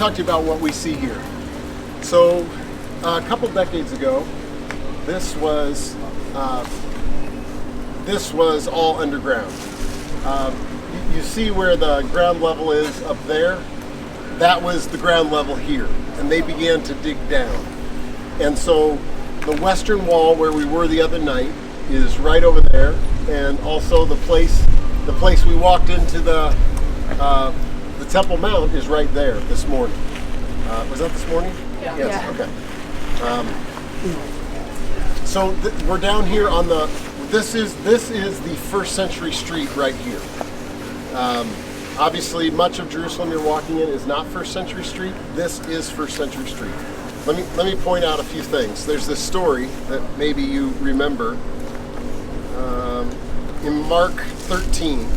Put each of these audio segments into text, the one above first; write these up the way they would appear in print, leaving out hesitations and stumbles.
talk to you about what we see here. So a couple decades ago, this was all underground. You see where the ground level is up there? That was the ground level here, and they began to dig down. And so the western wall where we were the other night is right over there, and also the place we walked into the Temple Mount is right there this morning. Was that this morning? Yeah. Yes. Yeah. Okay. So we're down here on the. This is the first century street right here. Obviously, much of Jerusalem you're walking in is not first century street. This is first century street. Let me point out a few things. There's this story that maybe you remember in Mark 13,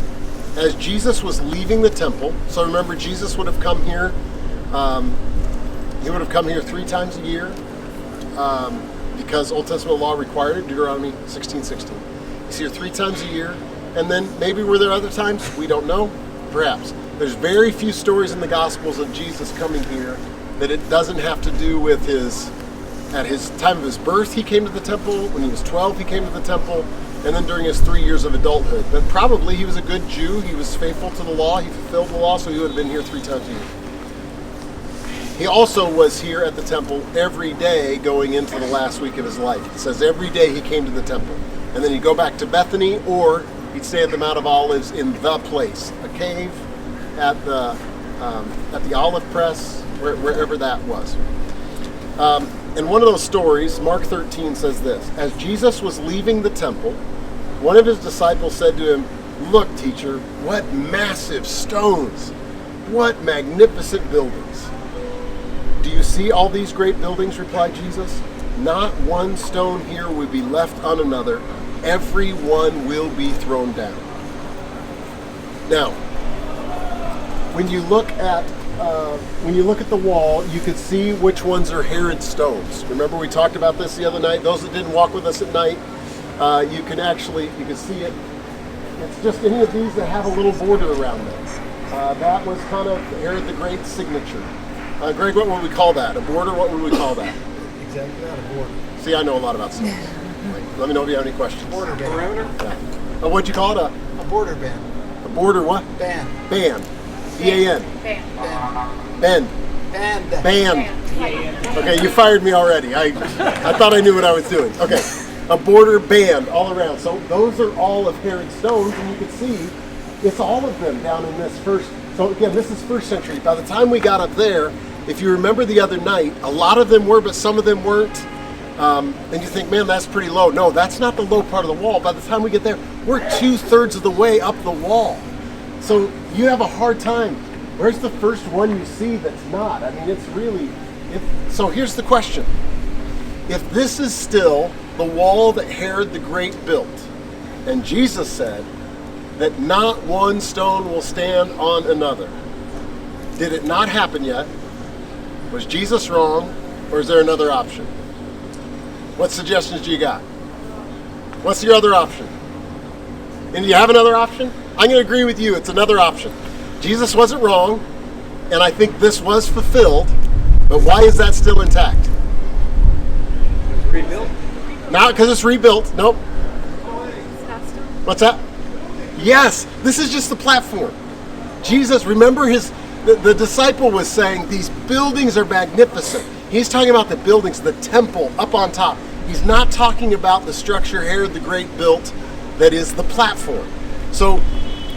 as Jesus was leaving the temple. So remember, Jesus would have come here. He would have come here 3 times a year because Old Testament law required it. Deuteronomy 16:16. He's here 3 times a year, and then maybe were there other times? We don't know. Perhaps. There's very few stories in the Gospels of Jesus coming here that it doesn't have to do with at his time of his birth he came to the temple, when he was 12 he came to the temple, and then during his 3 years of adulthood. But probably he was a good Jew, he was faithful to the law, he fulfilled the law, so he would have been here 3 times a year. He also was here at the temple every day going into the last week of his life. It says every day he came to the temple. And then he'd go back to Bethany, or he'd stay at the Mount of Olives in the place, a cave at the olive press, wherever that was. And one of those stories, Mark 13 says this: as Jesus was leaving the temple, one of his disciples said to him, "Look, teacher, what massive stones, what magnificent buildings." "Do you see all these great buildings?" replied Jesus. "Not one stone here will be left on another. Every one will be thrown down." Now, when you look at the wall, you could see which ones are Herod's stones. Remember we talked about this the other night? Those that didn't walk with us at night, you can see it. It's just any of these that have a little border around them. That was kind of Herod the Great's signature. Greg, what would we call that? A border? What would we call that? Exactly, not a border. See, I know a lot about stones. Let me know if you have any questions. Border band. Yeah. What'd you call it? A border band. A border what? Band. Band. B-A-N. Band. Bend. Band. Okay, you fired me already. I thought I knew what I was doing. Okay, a border band all around. So those are all of Herod's stones, and you can see it's all of them down in this first. So again, this is first century. By the time we got up there, if you remember the other night, a lot of them were, but some of them weren't. And you think, man, that's pretty low. No, that's not the low part of the wall. By the time we get there, we're 2/3 of the way up the wall. So you have a hard time. Where's the first one you see that's not? I mean, it's really... So here's the question. If this is still the wall that Herod the Great built, and Jesus said that not one stone will stand on another, did it not happen yet? Was Jesus wrong, or is there another option? What suggestions do you got? What's your other option? And do you have another option? I'm going to agree with you. It's another option. Jesus wasn't wrong, and I think this was fulfilled, but why is that still intact? It's rebuilt? Not because it's rebuilt. Nope. What's that? Yes, this is just the platform. Jesus, remember the disciple was saying these buildings are magnificent. He's talking about the buildings, the temple up on top. He's not talking about the structure Herod the Great built that is the platform. So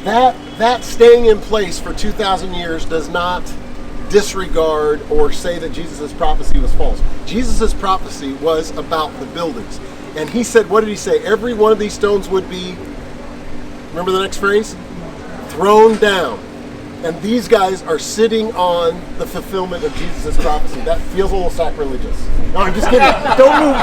that staying in place for 2,000 years does not disregard or say that Jesus' prophecy was false. Jesus' prophecy was about the buildings. And he said, what did he say? Every one of these stones would be, remember the next phrase? Thrown down. And these guys are sitting on the fulfillment of Jesus' prophecy. That feels a little sacrilegious. No, I'm just kidding. Don't move.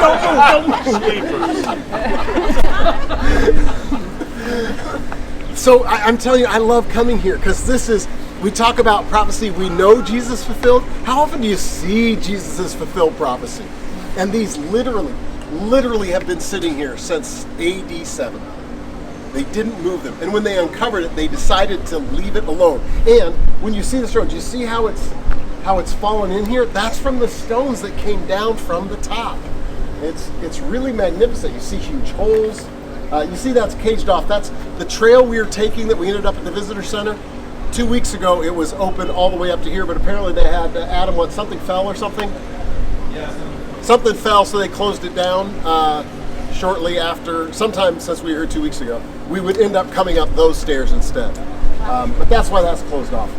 So I'm telling you, I love coming here because we talk about prophecy we know Jesus fulfilled. How often do you see Jesus' fulfilled prophecy? And these literally have been sitting here since AD 7. They didn't move them. And when they uncovered it, they decided to leave it alone. And when you see this road, do you see how how it's fallen in here, that's from the stones that came down from the top. It's really magnificent. You see huge holes. You see that's caged off. That's the trail we were taking that we ended up at the visitor center. 2 weeks ago, it was open all the way up to here, but apparently they had, Adam, something fell or something? Yeah. Something fell, so they closed it down shortly after, sometime since we were here 2 weeks ago. We would end up coming up those stairs instead. But that's why that's closed off.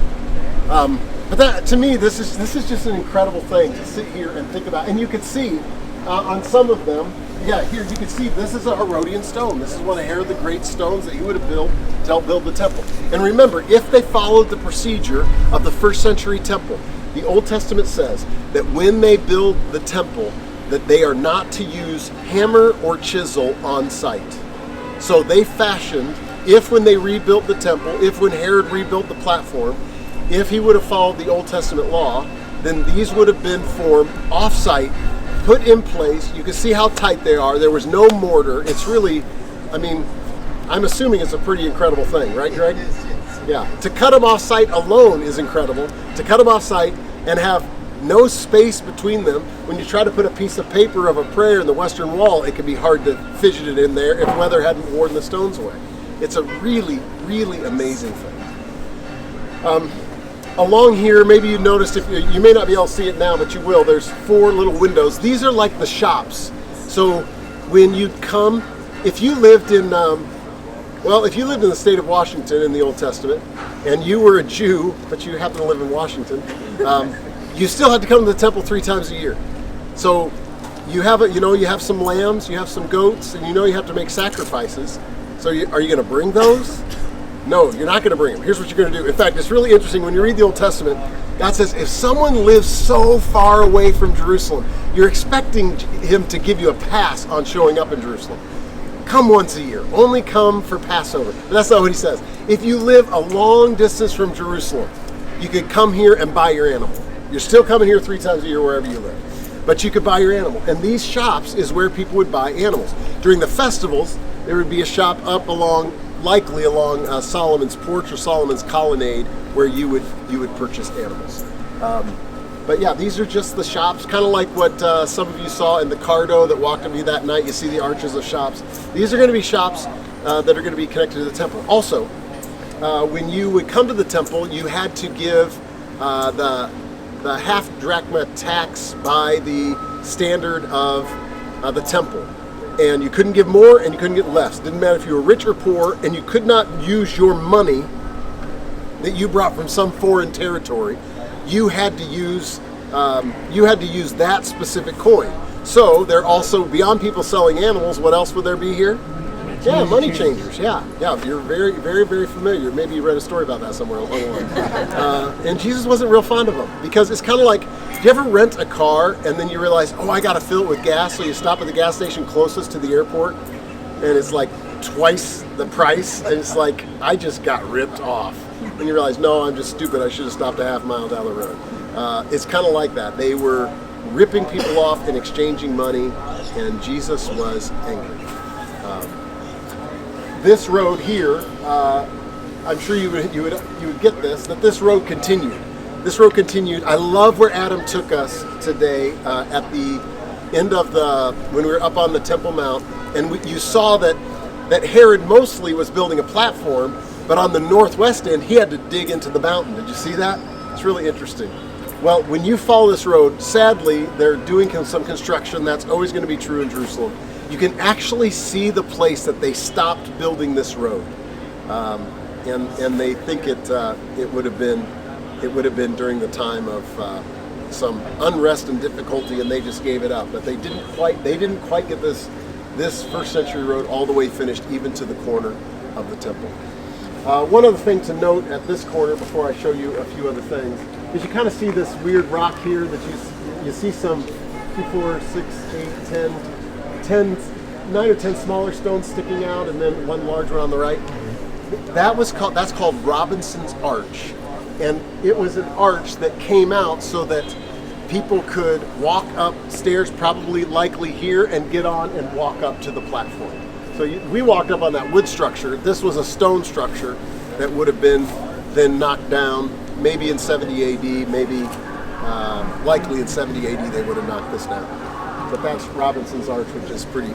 But that, to me, this is just an incredible thing to sit here and think about. And you can see on some of them, yeah, here you can see this is a Herodian stone. This is one of Herod the Great's stones that he would have built to help build the temple. And remember, if they followed the procedure of the first century temple, the Old Testament says that when they build the temple, that they are not to use hammer or chisel on site. So they fashioned, if when they rebuilt the temple, if when Herod rebuilt the platform, if he would have followed the Old Testament law, then these would have been formed off-site, put in place. You can see how tight they are. There was no mortar. It's really, I mean, I'm assuming it's a pretty incredible thing, right, Greg? It is, yes. Yeah. To cut them off-site alone is incredible. To cut them off-site and have no space between them. When you try to put a piece of paper of a prayer in the western wall, it can be hard to fidget it in there if weather hadn't worn the stones away. It's a really, really amazing thing. Along here, maybe you noticed, if you may not be able to see it now, but you will, there's 4 little windows. These are like the shops. So when you come, if you lived in, if you lived in the state of Washington in the Old Testament, and you were a Jew, but you happen to live in Washington, you still had to come to the temple 3 times a year. So you have you have some lambs, you have some goats, and you have to make sacrifices. So are you going to bring those? No, you're not going to bring them. Here's what you're going to do. In fact, it's really interesting. When you read the Old Testament, God says, if someone lives so far away from Jerusalem, you're expecting him to give you a pass on showing up in Jerusalem. Come once a year. Only come for Passover. But that's not what he says. If you live a long distance from Jerusalem, you could come here and buy your animal. You're still coming here 3 times a year wherever you live. But you could buy your animal. And these shops is where people would buy animals. During the festivals, there would be a shop up likely along Solomon's porch or Solomon's colonnade, where you would purchase animals. But yeah, these are just the shops, kind of like what some of you saw in the Cardo that walked with me that night. You see the arches of shops. These are going to be shops that are going to be connected to the temple. Also, when you would come to the temple, you had to give the half drachma tax by the standard of the temple. And you couldn't give more and you couldn't get less. It didn't matter if you were rich or poor, and you could not use your money that you brought from some foreign territory. You had to use that specific coin. So they're also, beyond people selling animals, what else would there be here? Yeah, money changers. Yeah. You're very, very, very familiar. Maybe you read a story about that somewhere along the line. And Jesus wasn't real fond of them, because it's kind of like, do you ever rent a car and then you realize, oh, I got to fill it with gas, so you stop at the gas station closest to the airport, and it's like twice the price, and it's like, I just got ripped off. And you realize, no, I'm just stupid. I should have stopped a half mile down the road. It's kind of like that. They were ripping people off and exchanging money, and Jesus was angry. This road here, I'm sure you would get this, that this road continued. This road continued. I love where Adam took us today at the end of when we were up on the Temple Mount, and you saw that Herod mostly was building a platform, but on the northwest end, he had to dig into the mountain. Did you see that? It's really interesting. Well, when you follow this road, sadly, they're doing some construction. That's always going to be true in Jerusalem. You can actually see the place that they stopped building this road, and they think it would have been during the time of some unrest and difficulty, and they just gave it up. But they didn't quite get this first century road all the way finished, even to the corner of the temple. One other thing to note at this corner, before I show you a few other things, is you kind of see this weird rock here that you see some 2, 4, 6, 8, 9 or 10 smaller stones sticking out, and then one large one on the right. That's called Robinson's Arch, and it was an arch that came out so that people could walk upstairs, likely here, and get on and walk up to the platform. So we walked up on that wood structure. This was a stone structure that would have been then knocked down, maybe in 70 AD, maybe Likely in 70 AD they would have knocked this down. But that's Robinson's Arch, which is pretty,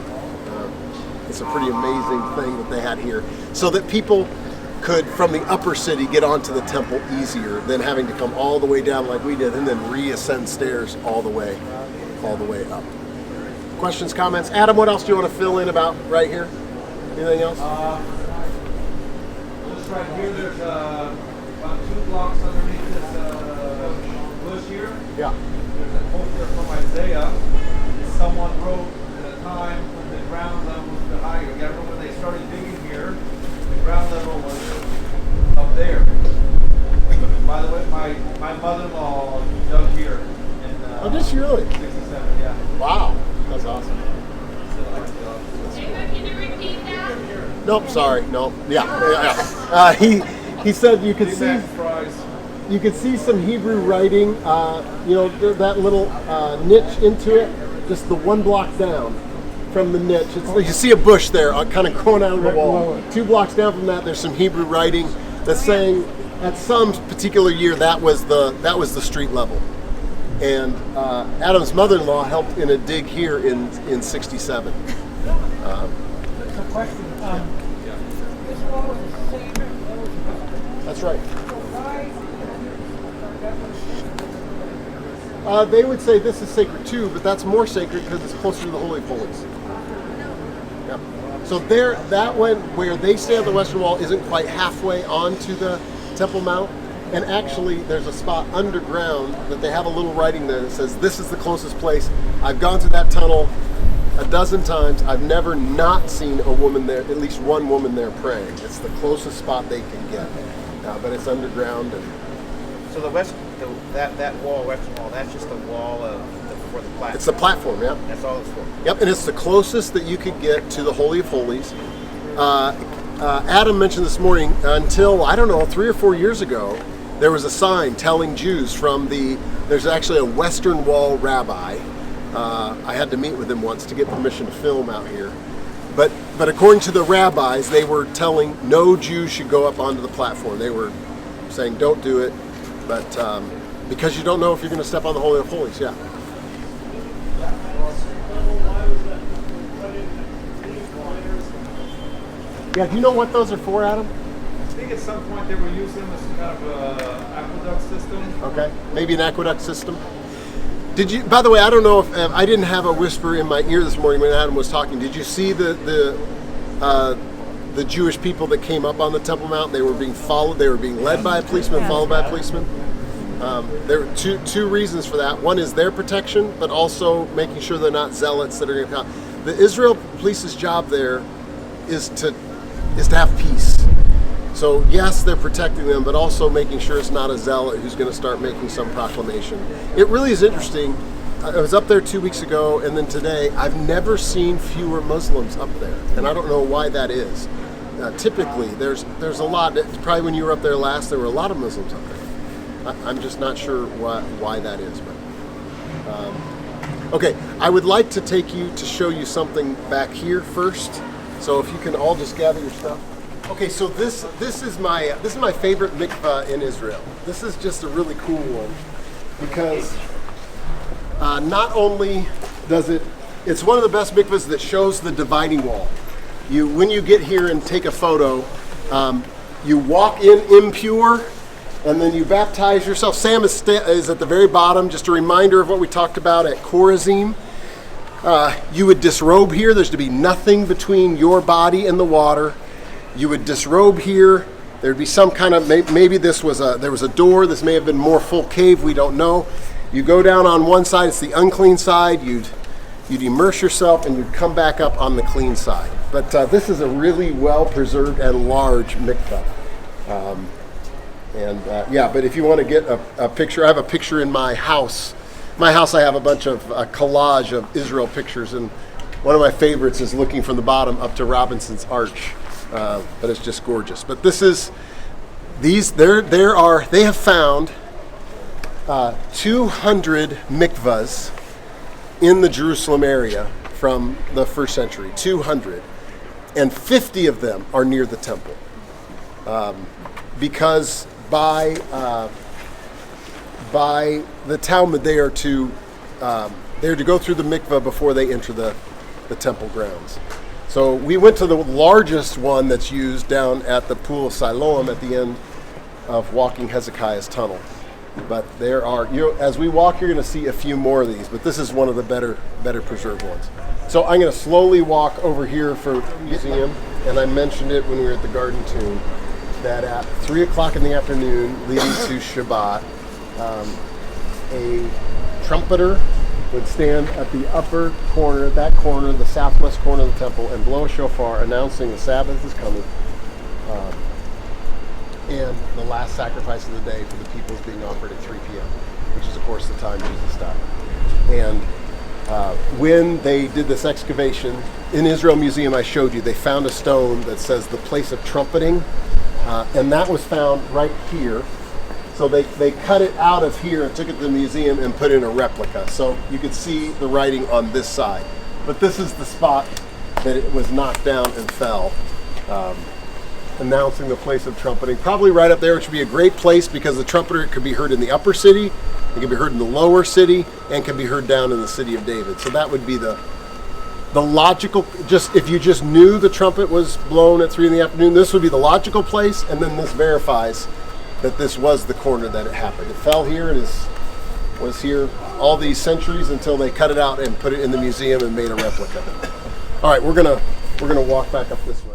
it's a pretty amazing thing that they had here. So that people could, from the upper city, get onto the temple easier than having to come all the way down like we did and then reascend stairs all the way up. Questions, comments? Adam, what else do you want to fill in about right here? Anything else? Just right here, there's about 2 blocks underneath this bush here. Yeah. There's a quote there from Isaiah. Someone wrote at a time when the ground level was the higher. You gotta remember when they started digging here, the ground level was up there. By the way, my mother-in-law dug here in Oh, did she really? 67, yeah. Wow. That's awesome. Can you repeat that? Nope, sorry. Nope. Yeah. He said you could Big see Mac fries. you could see some Hebrew writing. That little niche into it, just the 1 block down from the niche. It's like you see a bush there, kind of growing out of the wall. 2 blocks down from that, there's some Hebrew writing that's saying at some particular year that was the street level. And Adam's mother-in-law helped in a dig here in 67. Question. This wall was the same. That's right. Why? They would say this is sacred too, but that's more sacred because it's closer to the Holy of Holies. Yep. So there, that one where they stay on the Western Wall isn't quite halfway onto the Temple Mount. And actually, there's a spot underground that they have a little writing there that says, this is the closest place. I've gone to that tunnel a dozen times. I've never not seen a woman there, at least one woman there praying. It's the closest spot they can get. But it's underground. And So that wall, Western Wall, that's just the wall for the platform. it's the platform, yeah. That's all it's for. Yep, and it's the closest that you could get to the Holy of Holies. Adam mentioned this morning, until, I don't know, 3 or 4 years ago, there was a sign telling Jews there's actually a Western Wall rabbi. I had to meet with him once to get permission to film out here. But according to the rabbis, they were telling no Jews should go up onto the platform. They were saying don't do it, but because you don't know if you're going to step on the Holy of Holies, yeah. Yeah, do you know what those are for, Adam? I think at some point they were using them as kind of an aqueduct system. Okay, maybe an aqueduct system. Did you? By the way, I don't know if I didn't have a whisper in my ear this morning when Adam was talking. Did you see the Jewish people that came up on the Temple Mount? They were being followed. They were being led by a policeman, followed by a policeman. There were two reasons for that. One is their protection, but also making sure they're not zealots that are going to come. The Israel police's job there is to have peace. So yes, they're protecting them, but also making sure it's not a zealot who's going to start making some proclamation. It really is interesting. I was up there 2 weeks ago, and then today, I've never seen fewer Muslims up there, and I don't know why that is. Typically, there's a lot. Probably when you were up there last, there were a lot of Muslims up there. I'm just not sure why that is. But okay, I would like to take you to show you something back here first. So if you can all just gather your stuff. Okay, so this is my favorite mikveh in Israel. This is just a really cool one because not only does it's one of the best mikvahs that shows the dividing wall. When you get here and take a photo, you walk in impure, and then you baptize yourself. Sam is at the very bottom. Just a reminder of what we talked about at Chorazim. You would disrobe here. There's to be nothing between your body and the water. You would disrobe here. There'd be some kind of, maybe there was a door. This may have been more full cave. We don't know. You go down on one side. It's the unclean side. You'd immerse yourself and you'd come back up on the clean side. But this is a really well preserved and large mikveh. But if you want to get a picture, I have a picture in my house. My house, I have a bunch of collage of Israel pictures, and one of my favorites is looking from the bottom up to Robinson's Arch. But it's just gorgeous. But they have found 200 mikvahs in the Jerusalem area from the first century. 200, and 50 of them are near the temple, because by by the Talmud, they are to go through the mikveh before they enter the temple grounds. So we went to the largest one that's used down at the Pool of Siloam at the end of walking Hezekiah's tunnel. But there are, as we walk, you're going to see a few more of these, but this is one of the better preserved ones. So I'm going to slowly walk over here for the museum, and I mentioned it when we were at the Garden Tomb, that at 3 o'clock in the afternoon, leading to Shabbat, a trumpeter would stand at the upper corner, the southwest corner of the temple, and blow a shofar announcing the Sabbath is coming, and the last sacrifice of the day for the people is being offered at 3 p.m., which is, of course, the time Jesus died. And when they did this excavation, in Israel Museum I showed you, they found a stone that says the place of trumpeting, and that was found right here. So they cut it out of here and took it to the museum and put in a replica. So you could see the writing on this side. But this is the spot that it was knocked down and fell, announcing the place of trumpeting. Probably right up there, which would be a great place because the trumpeter could be heard in the upper city, it can be heard in the lower city, and can be heard down in the city of David. So that would be the logical, just if you just knew the trumpet was blown at 3 in the afternoon, this would be the logical place, and then this verifies that this was the corner that it happened. It fell here and was here all these centuries until they cut it out and put it in the museum and made a replica. All right, we're gonna walk back up this way.